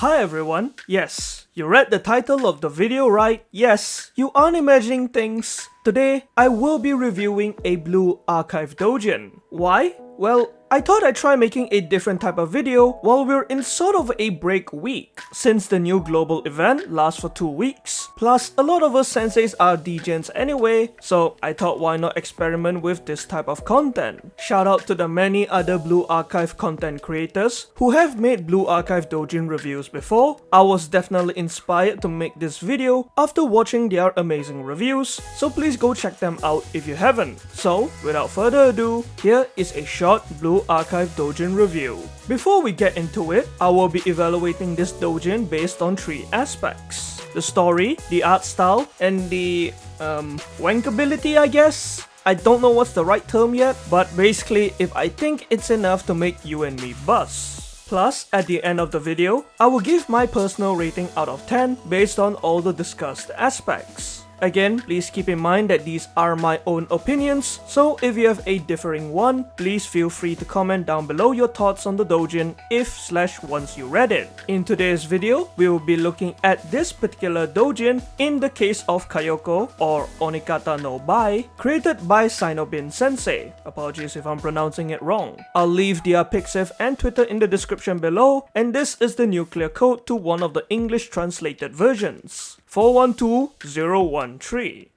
Hi everyone, yes, you read the title of the video right, yes, you aren't imagining things. Today, I will be reviewing a Blue Archive Doujin. Why? Well, I thought I'd try making a different type of video while we're in sort of a break week, since the new global event lasts for 2 weeks. Plus, a lot of us senseis are Doujins anyway, so I thought why not experiment with this type of content. Shout out to the many other Blue Archive content creators who have made Blue Archive Doujin reviews before. I was definitely inspired to make this video after watching their amazing reviews, so please go check them out if you haven't. So, without further ado, here is a short Blue Archive Doujin review. Before we get into it, I will be evaluating this doujin based on 3 aspects: the story, the art style, and the wankability, I guess? I don't know what's the right term yet, but basically if I think it's enough to make you and me buzz. Plus, at the end of the video, I will give my personal rating out of 10 based on all the discussed aspects. Again, please keep in mind that these are my own opinions, so if you have a differing one, please feel free to comment down below your thoughts on the doujin if/once you read it. In today's video, we will be looking at this particular doujin in the case of Kayoko, or Onikata no Bai, created by Sinobin Sensei. Apologies if I'm pronouncing it wrong. I'll leave their Pixiv and Twitter in the description below, and this is the nuclear code to one of the English translated versions: 412013.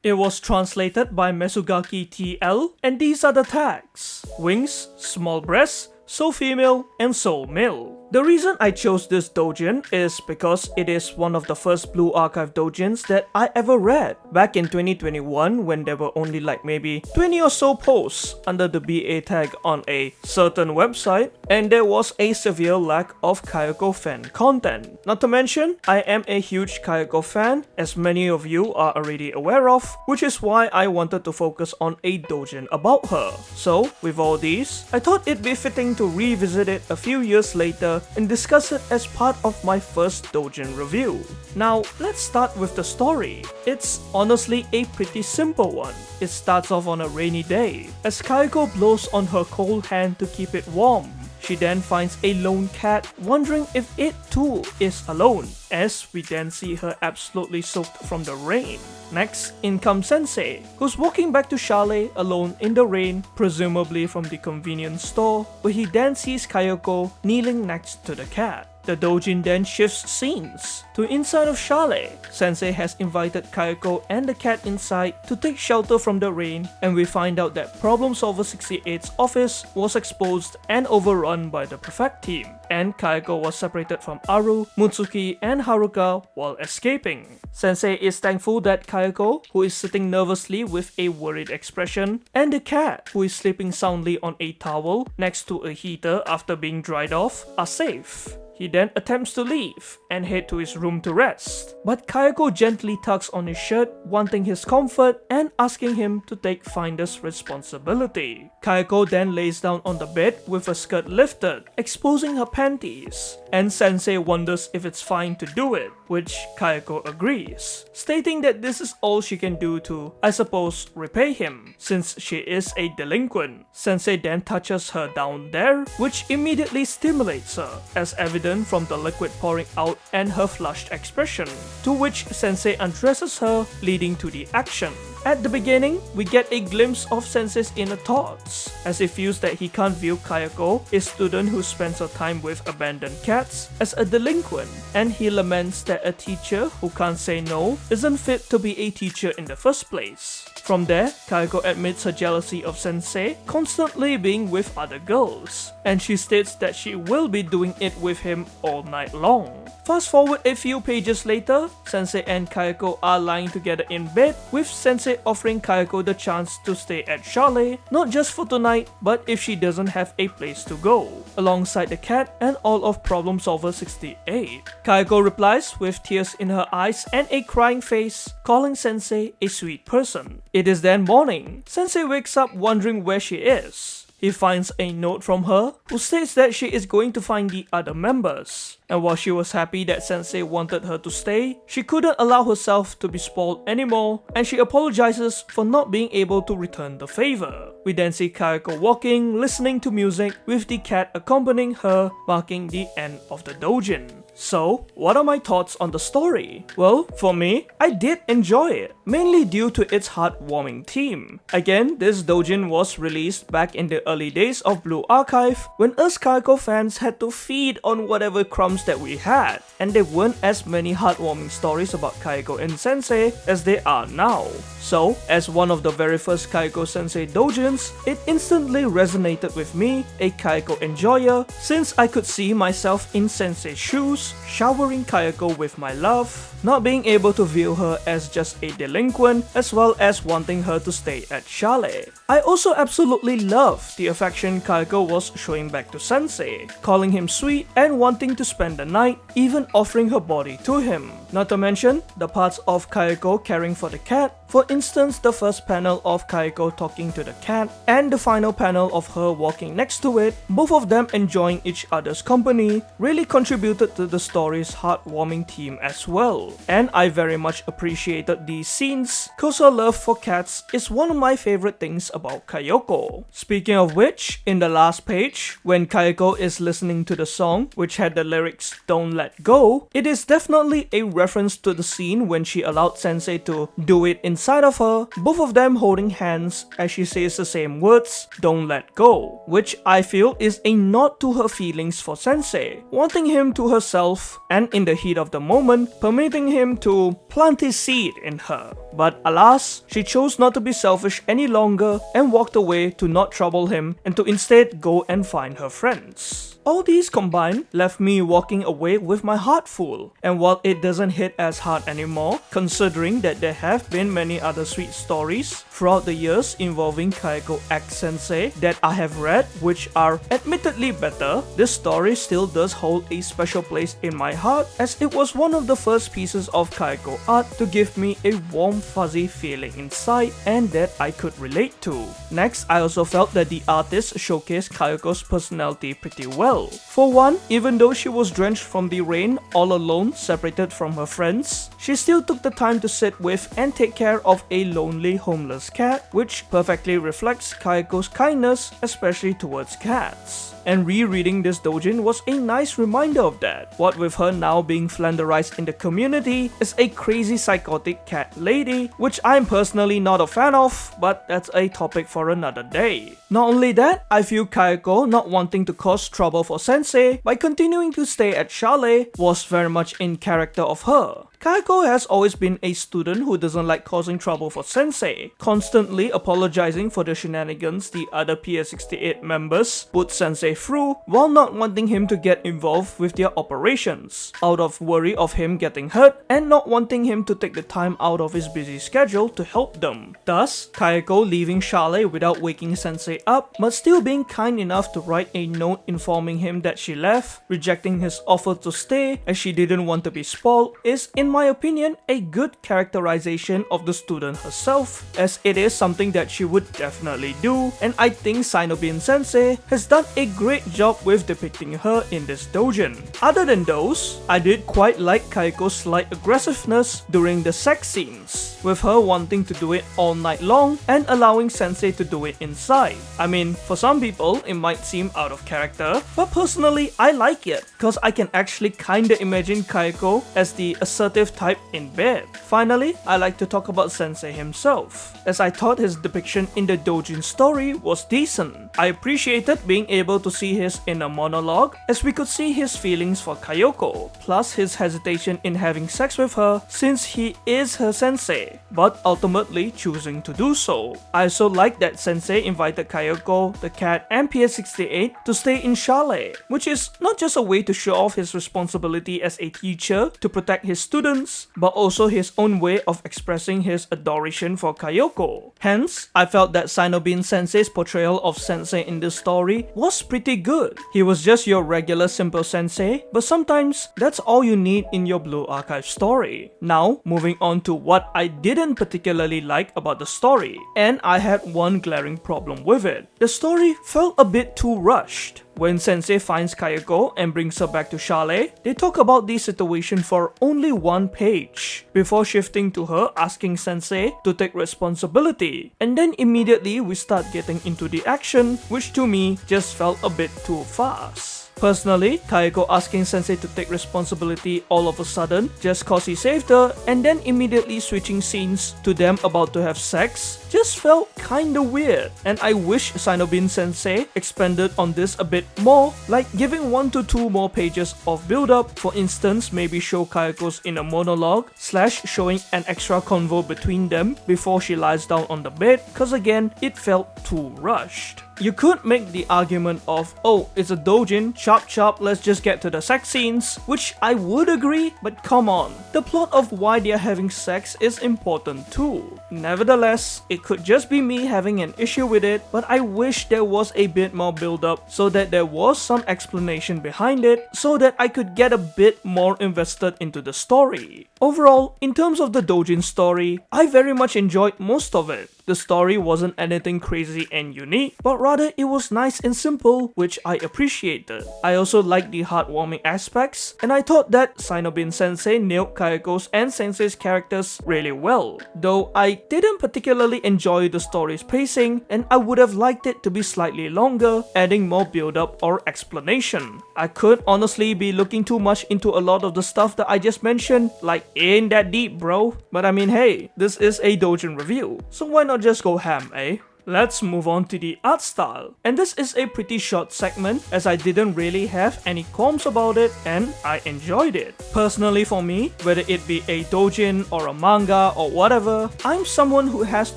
It was translated by Mesugaki TL, and these are the tags: wings, small breasts, so female, and so male. The reason I chose this doujin is because it is one of the first Blue Archive doujins that I ever read. Back in 2021, when there were only like maybe 20 or so posts under the BA tag on a certain website, and there was a severe lack of Kayoko fan content. Not to mention, I am a huge Kayoko fan, as many of you are already aware of, which is why I wanted to focus on a doujin about her. So, with all these, I thought it'd be fitting to revisit it a few years later and discuss it as part of my first doujin review. Now, let's start with the story. It's honestly a pretty simple one. It starts off on a rainy day, as Kayoko blows on her cold hand to keep it warm. She then finds a lone cat, wondering if it too is alone, as we then see her absolutely soaked from the rain. Next, in comes Sensei, who's walking back to Chalet alone in the rain, presumably from the convenience store, where he then sees Kayoko kneeling next to the cat. The doujin then shifts scenes to inside of Chalet. Sensei has invited Kayoko and the cat inside to take shelter from the rain, and we find out that Problem Solver 68's office was exposed and overrun by the Prefect team, and Kayoko was separated from Aru, Mutsuki, and Haruka while escaping. Sensei is thankful that Kayoko, who is sitting nervously with a worried expression, and the cat, who is sleeping soundly on a towel next to a heater after being dried off, are safe. He then attempts to leave and head to his room to rest, but Kayoko gently tugs on his shirt, wanting his comfort and asking him to take finder's responsibility. Kayoko then lays down on the bed with her skirt lifted, exposing her panties, and Sensei wonders if it's fine to do it, which Kayoko agrees, stating that this is all she can do to, I suppose, repay him, since she is a delinquent. Sensei then touches her down there, which immediately stimulates her, as evident from the liquid pouring out and her flushed expression, to which Sensei undresses her, leading to the action. At the beginning, we get a glimpse of Sensei's inner thoughts, as he feels that he can't view Kayoko, a student who spends her time with abandoned cats, as a delinquent, and he laments that a teacher who can't say no isn't fit to be a teacher in the first place. From there, Kayoko admits her jealousy of Sensei constantly being with other girls, and she states that she will be doing it with him all night long. Fast forward a few pages later, Sensei and Kayoko are lying together in bed, with Sensei offering Kayoko the chance to stay at Chalet, not just for tonight, but if she doesn't have a place to go, alongside the cat and all of Problem Solver 68. Kayoko replies with tears in her eyes and a crying face, calling Sensei a sweet person. It is then morning. Sensei wakes up wondering where she is. He finds a note from her, who states that she is going to find the other members. And while she was happy that Sensei wanted her to stay, she couldn't allow herself to be spoiled anymore, and she apologizes for not being able to return the favor. We then see Kayoko walking, listening to music, with the cat accompanying her, marking the end of the doujin. So, what are my thoughts on the story? Well, for me, I did enjoy it, mainly due to its heartwarming theme. Again, this doujin was released back in the early days of Blue Archive, when us Kayako fans had to feed on whatever crumbs that we had, and there weren't as many heartwarming stories about Kayako and Sensei as there are now. So, as one of the very first Kayako Sensei doujins, it instantly resonated with me, a Kayako enjoyer, since I could see myself in Sensei's shoes, showering Kayako with my love, not being able to view her as just a delinquent, as well as wanting her to stay at Chalet. I also absolutely loved the affection Kayako was showing back to Sensei, calling him sweet and wanting to spend the night, even offering her body to him. Not to mention the parts of Kayako caring for the cat, for instance the first panel of Kayako talking to the cat, and the final panel of her walking next to it, both of them enjoying each other's company, really contributed to the story's heartwarming theme as well. And I very much appreciated these scenes, cause her love for cats is one of my favorite things about Kayako. Speaking of which, in the last page, when Kayako is listening to the song, which had the lyrics "Don't Let Go," it is definitely a reference to the scene when she allowed Sensei to do it inside of her, both of them holding hands as she says the same words, "Don't let go," which I feel is a nod to her feelings for Sensei, wanting him to herself, and in the heat of the moment, permitting him to plant his seed in her. But alas, she chose not to be selfish any longer and walked away to not trouble him and to instead go and find her friends. All these combined left me walking away with my heart full, and while it doesn't hit as hard anymore, considering that there have been many other sweet stories throughout the years involving Kayako X Sensei that I have read which are admittedly better, this story still does hold a special place in my heart, as it was one of the first pieces of Kayako art to give me a warm fuzzy feeling inside and that I could relate to. Next, I also felt that the artist showcased Kayako's personality pretty well. For one, even though she was drenched from the rain all alone, separated from her friends, she still took the time to sit with and take care of a lonely homeless cat, which perfectly reflects Kayako's kindness, especially towards cats. And rereading this doujin was a nice reminder of that. What with her now being flanderized in the community as a crazy psychotic cat lady, which I'm personally not a fan of, but that's a topic for another day. Not only that, I feel Kayako not wanting to cause trouble for Sensei by continuing to stay at Chalet was very much in character of her. Kayako has always been a student who doesn't like causing trouble for Sensei, constantly apologizing for the shenanigans the other PS68 members put Sensei through while not wanting him to get involved with their operations, out of worry of him getting hurt and not wanting him to take the time out of his busy schedule to help them. Thus, Kayako leaving Chalet without waking Sensei up, but still being kind enough to write a note informing him that she left, rejecting his offer to stay as she didn't want to be spoiled, is in my opinion a good characterization of the student herself, as it is something that she would definitely do, and I think Sinobin Sensei has done a great job with depicting her in this doujin. Other than those, I did quite like Kayako's slight aggressiveness during the sex scenes, with her wanting to do it all night long and allowing Sensei to do it inside. I mean, for some people it might seem out of character, but personally I like it, cause I can actually kinda imagine Kayako as the assertive type in bed. Finally, I like to talk about Sensei himself, as I thought his depiction in the doujin story was decent. I appreciated being able to see his inner monologue, as we could see his feelings for Kayako, plus his hesitation in having sex with her since he is her sensei, but ultimately choosing to do so. I also like that Sensei invited Kayako, the cat, and PS68 to stay in Chalet, which is not just a way to show off his responsibility as a teacher to protect his students, but also his own way of expressing his adoration for Kayako. Hence, I felt that Sinobin Sensei's portrayal of Sensei in this story was pretty good. He was just your regular simple sensei, but sometimes that's all you need in your Blue Archive story. Now, moving on to what I didn't particularly like about the story, and I had one glaring problem with it. The story felt a bit too rushed. When Sensei finds Kayako and brings her back to Chalet, they talk about the situation for only one page, before shifting to her asking Sensei to take responsibility, and then immediately we start getting into the action, which to me just felt a bit too fast. Personally, Kayako asking Sensei to take responsibility all of a sudden just cause he saved her and then immediately switching scenes to them about to have sex just felt kinda weird, and I wish Sinobin Sensei expanded on this a bit more, like giving 1 to 2 more pages of build-up. For instance, maybe show Kayako's inner monologue / showing an extra convo between them before she lies down on the bed, cause again, it felt too rushed. You could make the argument of, oh, it's a doujin, chop, let's just get to the sex scenes, which I would agree, but come on. The plot of why they're having sex is important too. Nevertheless, it could just be me having an issue with it, but I wish there was a bit more build up so that there was some explanation behind it, so that I could get a bit more invested into the story. Overall, in terms of the doujin story, I very much enjoyed most of it. The story wasn't anything crazy and unique, but rather it was nice and simple, which I appreciated. I also liked the heartwarming aspects, and I thought that Sinobin Sensei nailed Kayako's and Sensei's characters really well. Though I didn't particularly enjoy the story's pacing, and I would have liked it to be slightly longer, adding more build-up or explanation. I could honestly be looking too much into a lot of the stuff that I just mentioned, like ain't that deep bro. But I mean hey, this is a doujin review, so why not just go ham, eh? Let's move on to the art style. And this is a pretty short segment as I didn't really have any qualms about it and I enjoyed it. Personally for me, whether it be a doujin or a manga or whatever, I'm someone who has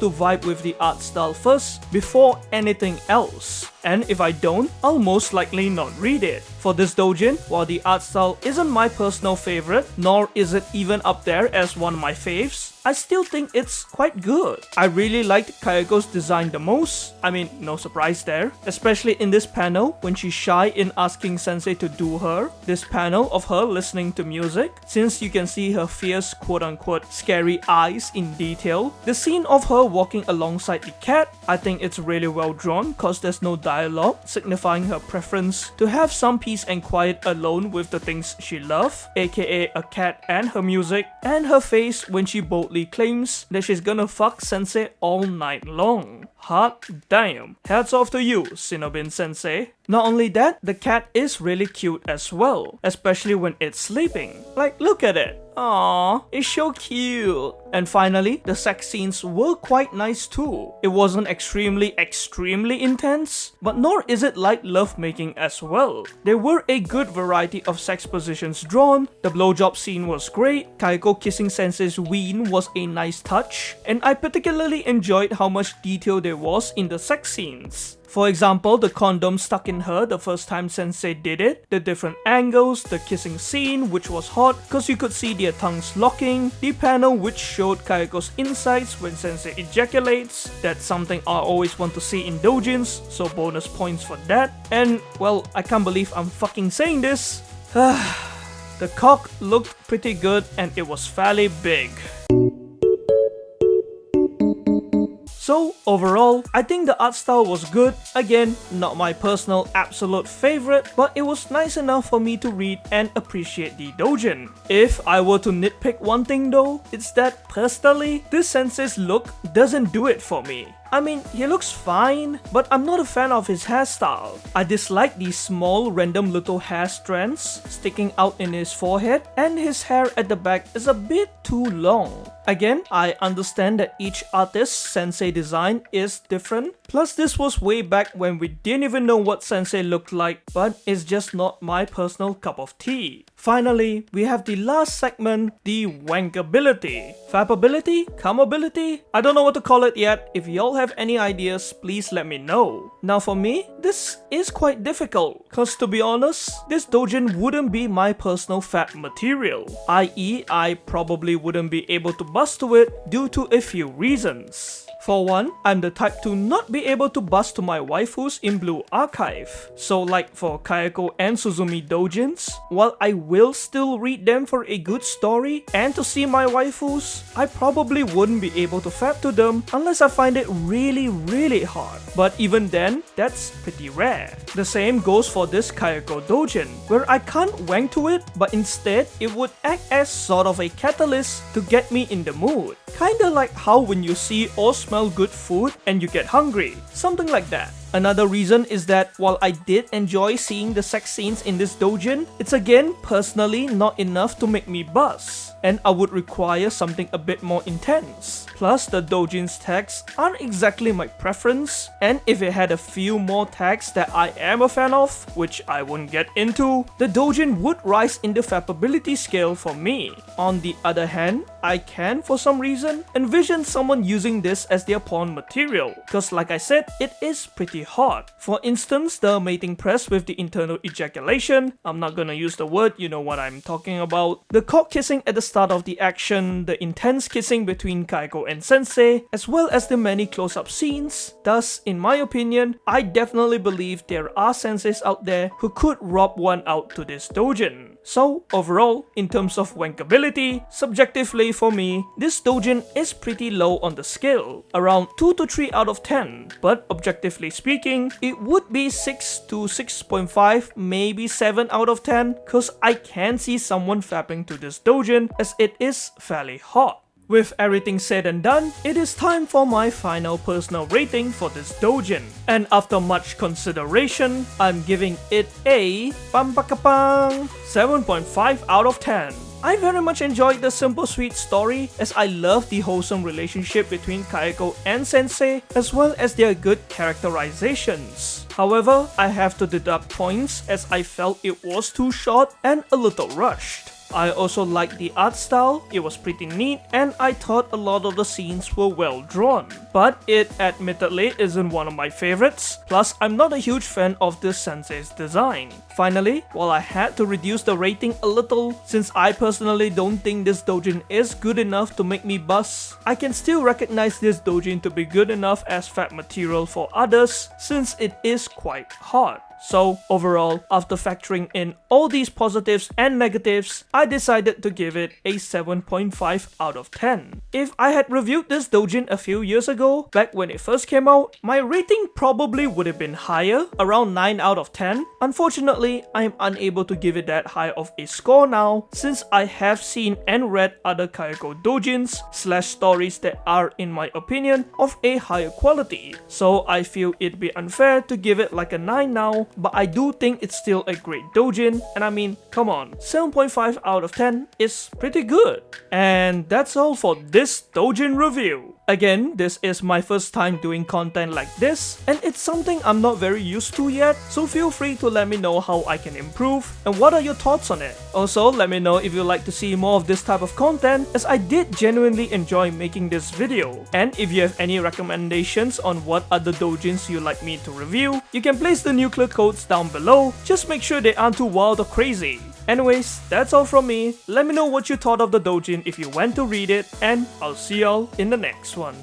to vibe with the art style first before anything else. And if I don't, I'll most likely not read it. For this doujin, while the art style isn't my personal favorite, nor is it even up there as one of my faves, I still think it's quite good. I really liked Kayako's design the most. I mean, no surprise there. Especially in this panel when she's shy in asking Sensei to do her. This panel of her listening to music, since you can see her fierce quote-unquote scary eyes in detail. The scene of her walking alongside the cat, I think it's really well drawn cause there's no dialogue, signifying her preference to have some peace and quiet alone with the things she loves, aka a cat and her music, and her face when she boldly claims that she's gonna fuck Sensei all night long. Hot damn. Hats off to you, Sinobin Sensei. Not only that, the cat is really cute as well, especially when it's sleeping. Like, look at it. Aww, it's so cute. And finally, the sex scenes were quite nice too. It wasn't extremely intense, but nor is it like lovemaking as well. There were a good variety of sex positions drawn, the blowjob scene was great, Kayako kissing Sensei's ween was a nice touch, and I particularly enjoyed how much detail there was in the sex scenes. For example, the condom stuck in her the first time Sensei did it, the different angles, the kissing scene which was hot cause you could see their tongues locking, the panel which showed Kayako's insides when Sensei ejaculates, that's something I always want to see in doujins, so bonus points for that, and well, I can't believe I'm fucking saying this. The cock looked pretty good and it was fairly big. So overall, I think the art style was good. Again, not my personal absolute favorite, but it was nice enough for me to read and appreciate the doujin. If I were to nitpick one thing though, it's that personally, this Sensei's look doesn't do it for me. I mean, he looks fine, but I'm not a fan of his hairstyle. I dislike these small random little hair strands sticking out in his forehead, and his hair at the back is a bit too long. Again, I understand that each artist's Sensei design is different, plus this was way back when we didn't even know what Sensei looked like, but it's just not my personal cup of tea. Finally, we have the last segment, the wankability. Fabability? Comability? I don't know what to call it yet. If y'all have any ideas, please let me know. Now for me, this is quite difficult, cause to be honest, this doujin wouldn't be my personal fab material, i.e. I probably wouldn't be able to bust to it due to a few reasons. For one, I'm the type to not be able to bust to my waifus in Blue Archive. So like for Kayako and Suzumi doujins, while I will still read them for a good story and to see my waifus, I probably wouldn't be able to fab to them unless I find it really hard. But even then, that's pretty rare. The same goes for this Kayako doujin, where I can't wank to it, but instead it would act as sort of a catalyst to get me in the mood. Kinda like how when you see or smell good food and you get hungry, something like that. Another reason is that while I did enjoy seeing the sex scenes in this doujin, it's again personally not enough to make me buzz, and I would require something a bit more intense. Plus, the doujin's tags aren't exactly my preference, and if it had a few more tags that I am a fan of, which I won't get into, the doujin would rise in the fappability scale for me. On the other hand, I can, for some reason, envision someone using this as their porn material, cause like I said, it is pretty hot. For instance, the mating press with the internal ejaculation, I'm not gonna use the word, you know what I'm talking about, the cock kissing at the start of the action, the intense kissing between Kayako and Sensei, as well as the many close-up scenes. Thus, in my opinion, I definitely believe there are senseis out there who could rob one out to this doujin. So, overall, in terms of wankability, subjectively for me, this doujin is pretty low on the scale, around 2 to 3 out of 10, but objectively speaking, it would be 6 to 6.5, maybe 7 out of 10, cause I can see someone fapping to this doujin as it is fairly hot. With everything said and done, it is time for my final personal rating for this doujin. And after much consideration, I'm giving it a 7.5 out of 10. I very much enjoyed the simple sweet story as I love the wholesome relationship between Kayako and Sensei as well as their good characterizations. However, I have to deduct points as I felt it was too short and a little rushed. I also liked the art style, it was pretty neat, and I thought a lot of the scenes were well drawn. But it admittedly isn't one of my favorites, plus I'm not a huge fan of this sensei's design. Finally, while I had to reduce the rating a little, since I personally don't think this doujin is good enough to make me buzz, I can still recognize this doujin to be good enough as fat material for others, since it is quite hot. So overall, after factoring in all these positives and negatives, I decided to give it a 7.5 out of 10. If I had reviewed this doujin a few years ago, back when it first came out, my rating probably would have been higher, around 9 out of 10. Unfortunately, I am unable to give it that high of a score now, since I have seen and read other Kayako doujins / stories that are, in my opinion, of a higher quality. So I feel it'd be unfair to give it like a 9 now, but I do think it's still a great doujin, and I mean, come on, 7.5 out of 10 is pretty good. And that's all for this doujin review. Again, this is my first time doing content like this, and it's something I'm not very used to yet, so feel free to let me know how I can improve, and what are your thoughts on it. Also, let me know if you'd like to see more of this type of content, as I did genuinely enjoy making this video. And if you have any recommendations on what other doujins you'd like me to review, you can place the nuclear codes down below, just make sure they aren't too wild or crazy. Anyways, that's all from me. Let me know what you thought of the doujin if you went to read it, and I'll see y'all in the next one.